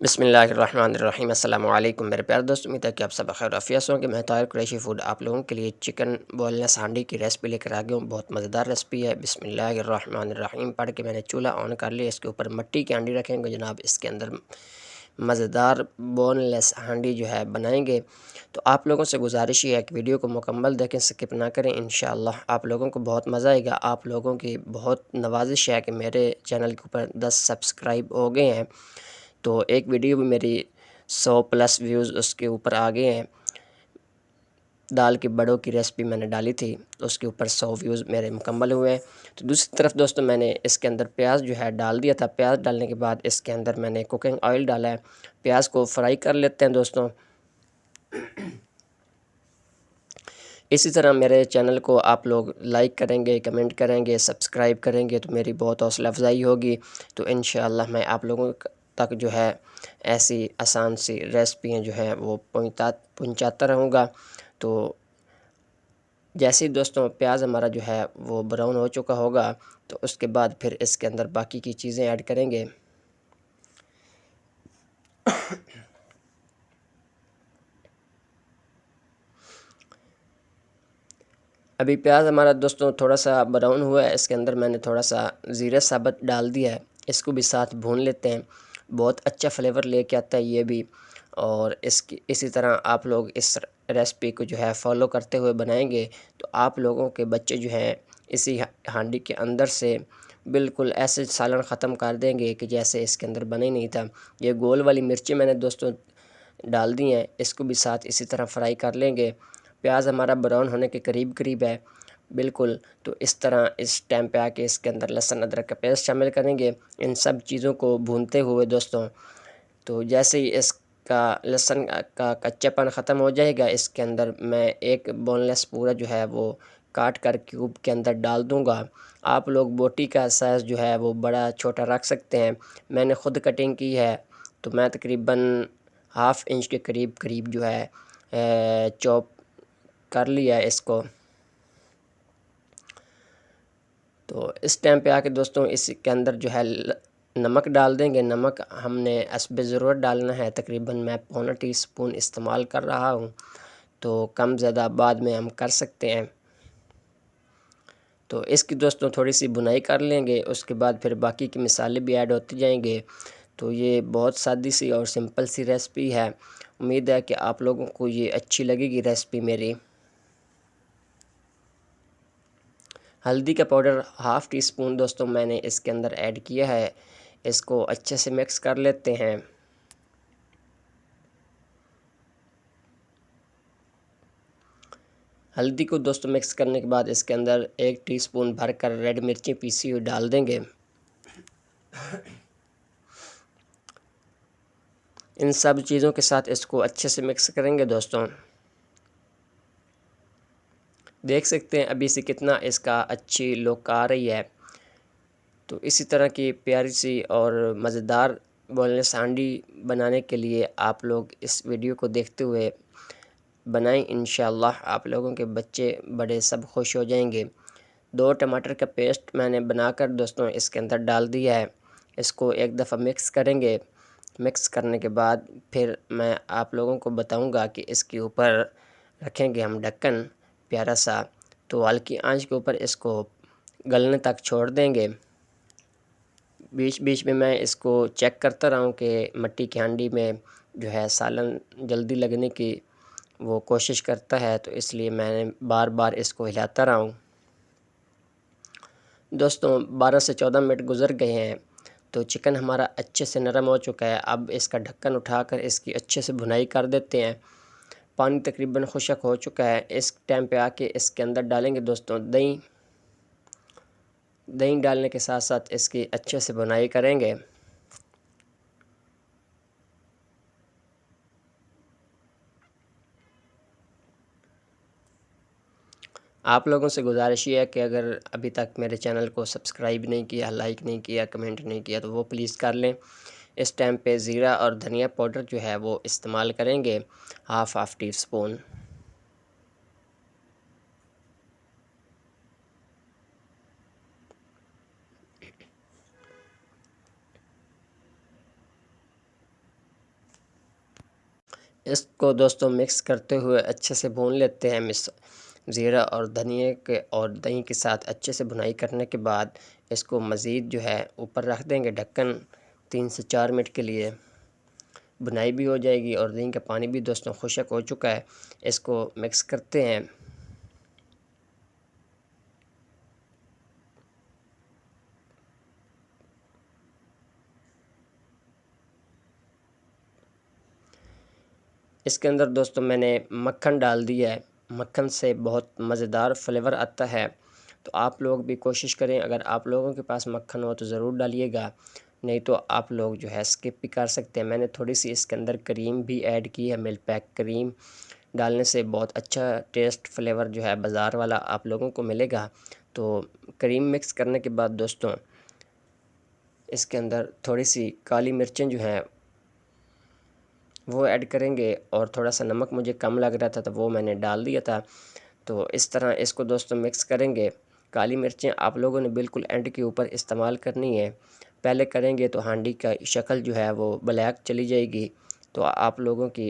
बिस्मिल्लाहिर्रहमानिर्रहीम अस्सलामु अलैकुम मेरे प्यारे दोस्तों, उम्मीद है कि आप सब खैर आफियत से होंगे। मैं ताहिर कुरैशी फूड आप लोगों के लिए चिकन बोनलेस हांडी की रेसिपी लेकर आ गया हूँ। बहुत मज़ेदार रेसिपी है। बिस्मिल्लाहिर्रहमानिर्रहीम पढ़ के मैंने चूल्हा ऑन कर लिया। इसके ऊपर मिट्टी की हांडी रखेंगे जनाब। इसके अंदर मज़ेदार बोनलेस हांडी जो है बनाएंगे। तो आप लोगों से गुजारिश ये है कि वीडियो को मुकम्मल देखें, स्किप ना करें। इंशाअल्लाह आप लोगों को बहुत मज़ा आएगा। आप लोगों की बहुत नवाजिश है कि मेरे चैनल के ऊपर 10 सब्सक्राइब हो गए हैं, तो एक वीडियो भी मेरी 100 प्लस व्यूज़ उसके ऊपर आ गए हैं। दाल की बड़ों की रेसिपी मैंने डाली थी, तो उसके ऊपर 100 व्यूज़ मेरे मुकम्मल हुए हैं। तो दूसरी तरफ दोस्तों मैंने इसके अंदर प्याज जो है डाल दिया था। प्याज डालने के बाद इसके अंदर मैंने कुकिंग ऑयल डाला है। प्याज को फ्राई कर लेते हैं दोस्तों। इसी तरह मेरे चैनल को आप लोग लाइक करेंगे, कमेंट करेंगे, सब्सक्राइब करेंगे तो मेरी बहुत हौसला अफजाई होगी। तो इंशाअल्लाह मैं आप लोगों तक जो है ऐसी आसान सी रेसिपियाँ जो है वो पहुँचाता रहूँगा। तो जैसे ही दोस्तों प्याज हमारा जो है वो ब्राउन हो चुका होगा, तो उसके बाद फिर इसके अंदर बाकी की चीज़ें ऐड करेंगे। अभी प्याज हमारा दोस्तों थोड़ा सा ब्राउन हुआ है। इसके अंदर मैंने थोड़ा सा ज़ीरा साबुत डाल दिया है। इसको भी साथ भून लेते हैं। बहुत अच्छा फ्लेवर लेके आता है ये भी। और इसी तरह आप लोग इस रेसिपी को जो है फॉलो करते हुए बनाएंगे तो आप लोगों के बच्चे जो हैं इसी हांडी के अंदर से बिल्कुल ऐसे सालन ख़त्म कर देंगे कि जैसे इसके अंदर बने ही नहीं था। ये गोल वाली मिर्ची मैंने दोस्तों डाल दी हैं। इसको भी साथ इसी तरह फ्राई कर लेंगे। प्याज हमारा ब्राउन होने के करीब करीब है बिल्कुल। तो इस तरह इस टाइम पे आके इसके अंदर लहसुन अदरक का पेस्ट शामिल करेंगे। इन सब चीज़ों को भूनते हुए दोस्तों, तो जैसे ही इसका लहसुन का कच्चापन ख़त्म हो जाएगा, इसके अंदर मैं एक बोनलेस पूरा जो है वो काट कर क्यूब के अंदर डाल दूंगा। आप लोग बोटी का साइज़ जो है वो बड़ा छोटा रख सकते हैं। मैंने ख़ुद कटिंग की है, तो मैं तकरीबन हाफ़ इंच के करीब करीब जो है चॉप कर लिया है इसको। तो इस टाइम पे आके दोस्तों इसके अंदर जो है नमक डाल देंगे। नमक हमने हस्बे ज़रूरत डालना है। तकरीबन मैं पौना टीस्पून इस्तेमाल कर रहा हूँ, तो कम ज़्यादा बाद में हम कर सकते हैं। तो इसकी दोस्तों थोड़ी सी बुनाई कर लेंगे। उसके बाद फिर बाकी के मसाले भी ऐड होते जाएंगे। तो ये बहुत सादी सी और सिंपल सी रेसिपी है। उम्मीद है कि आप लोगों को ये अच्छी लगेगी रेसिपी मेरी। हल्दी का पाउडर हाफ़ टी स्पून दोस्तों मैंने इसके अंदर ऐड किया है। इसको अच्छे से मिक्स कर लेते हैं। हल्दी को दोस्तों मिक्स करने के बाद इसके अंदर 1 टीस्पून भरकर रेड मिर्ची पीसी हुई डाल देंगे। इन सब चीज़ों के साथ इसको अच्छे से मिक्स करेंगे दोस्तों। देख सकते हैं अभी से कितना इसका अच्छी लुक आ रही है। तो इसी तरह की प्यारी सी और मज़ेदार बोनलेस हांडी बनाने के लिए आप लोग इस वीडियो को देखते हुए बनाएं। इंशाअल्लाह आप लोगों के बच्चे बड़े सब खुश हो जाएंगे। 2 टमाटर का पेस्ट मैंने बनाकर दोस्तों इसके अंदर डाल दिया है। इसको एक दफ़ा मिक्स करेंगे। मिक्स करने के बाद फिर मैं आप लोगों को बताऊंगा कि इसके ऊपर रखेंगे हम ढक्कन प्यारा सा। तो हल्की आंच के ऊपर इसको गलने तक छोड़ देंगे। बीच बीच में मैं इसको चेक करता रहा हूँ कि मिट्टी की हांडी में जो है सालन जल्दी लगने की वो कोशिश करता है, तो इसलिए मैंने बार बार इसको हिलाता रहा हूँ। दोस्तों 12 से 14 मिनट गुज़र गए हैं, तो चिकन हमारा अच्छे से नरम हो चुका है। अब इसका ढक्कन उठाकर इसकी अच्छे से भुनाई कर देते हैं। पानी तकरीबन खुशक हो चुका है। इस टाइम पे आके इसके अंदर डालेंगे दोस्तों दही। दही डालने के साथ साथ इसकी अच्छे से भुनाई करेंगे। आप लोगों से गुजारिश ये है कि अगर अभी तक मेरे चैनल को सब्सक्राइब नहीं किया, लाइक नहीं किया, कमेंट नहीं किया, तो वो प्लीज़ कर लें। इस टाइम पे ज़ीरा और धनिया पाउडर जो है वो इस्तेमाल करेंगे हाफ़ टी स्पून। इसको दोस्तों मिक्स करते हुए अच्छे से भून लेते हैं। ज़ीरा और धनिए के और दही के साथ अच्छे से भुनाई करने के बाद इसको मज़ीद जो है ऊपर रख देंगे ढक्कन 3 से 4 मिनट के लिए। भुनाई भी हो जाएगी और दही का पानी भी दोस्तों खुश्क हो चुका है। इसको मिक्स करते हैं। इसके अंदर दोस्तों मैंने मक्खन डाल दिया है। मक्खन से बहुत मज़ेदार फ्लेवर आता है। तो आप लोग भी कोशिश करें, अगर आप लोगों के पास मक्खन हो तो ज़रूर डालिएगा, नहीं तो आप लोग जो है स्किप भी कर सकते हैं। मैंने थोड़ी सी इसके अंदर क्रीम भी ऐड की है। मिल्क पैक क्रीम डालने से बहुत अच्छा टेस्ट फ्लेवर जो है बाज़ार वाला आप लोगों को मिलेगा। तो क्रीम मिक्स करने के बाद दोस्तों इसके अंदर थोड़ी सी काली मिर्चें जो हैं वो ऐड करेंगे, और थोड़ा सा नमक मुझे कम लग रहा था तो वो मैंने डाल दिया था। तो इस तरह इसको दोस्तों मिक्स करेंगे। काली मिर्चें आप लोगों ने बिल्कुल एंड के ऊपर इस्तेमाल करनी है। पहले करेंगे तो हांडी का शक्ल जो है वो ब्लैक चली जाएगी, तो आप लोगों की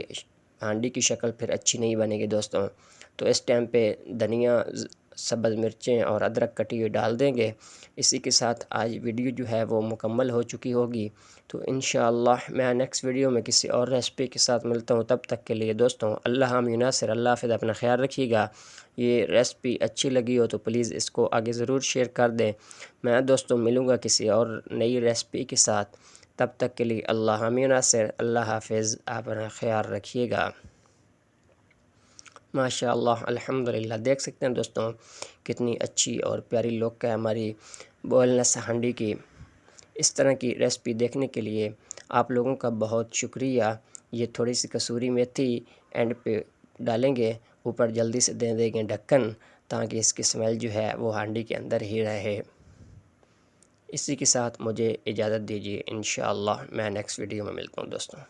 हांडी की शक्ल फिर अच्छी नहीं बनेगी दोस्तों। तो इस टाइम पे धनिया, सब्ज़ मिर्चें और अदरक कटी हुई डाल देंगे। इसी के साथ आज वीडियो जो है वो मुकम्मल हो चुकी होगी। तो इंशाअल्लाह मैं नेक्स्ट वीडियो में किसी और रेसिपी के साथ मिलता हूँ। तब तक के लिए दोस्तों अल्लाह हामिद नासिर, अल्लाह हाफ़िज़, अपना ख्याल रखिएगा। ये रेसिपी अच्छी लगी हो तो प्लीज़ इसको आगे ज़रूर शेयर कर दें। मैं दोस्तों मिलूँगा किसी और नई रेसिपी के साथ। तब तक के लिए अल्लाह हामिद नासिर, अल्लाह हाफ़िज़, अपना ख्याल रखिएगा। माशाअल्लाह, अल्हम्दुलिल्लाह। देख सकते हैं दोस्तों कितनी अच्छी और प्यारी लुक है हमारी बोनलेस हांडी की। इस तरह की रेसिपी देखने के लिए आप लोगों का बहुत शुक्रिया। ये थोड़ी सी कसूरी मेथी एंड पे डालेंगे, ऊपर जल्दी से दे देंगे ढक्कन, ताकि इसकी स्मेल जो है वो हांडी के अंदर ही रहे। इसी के साथ मुझे इजाज़त दीजिए। इंशाअल्लाह मैं नेक्स्ट वीडियो में मिलता हूँ दोस्तों।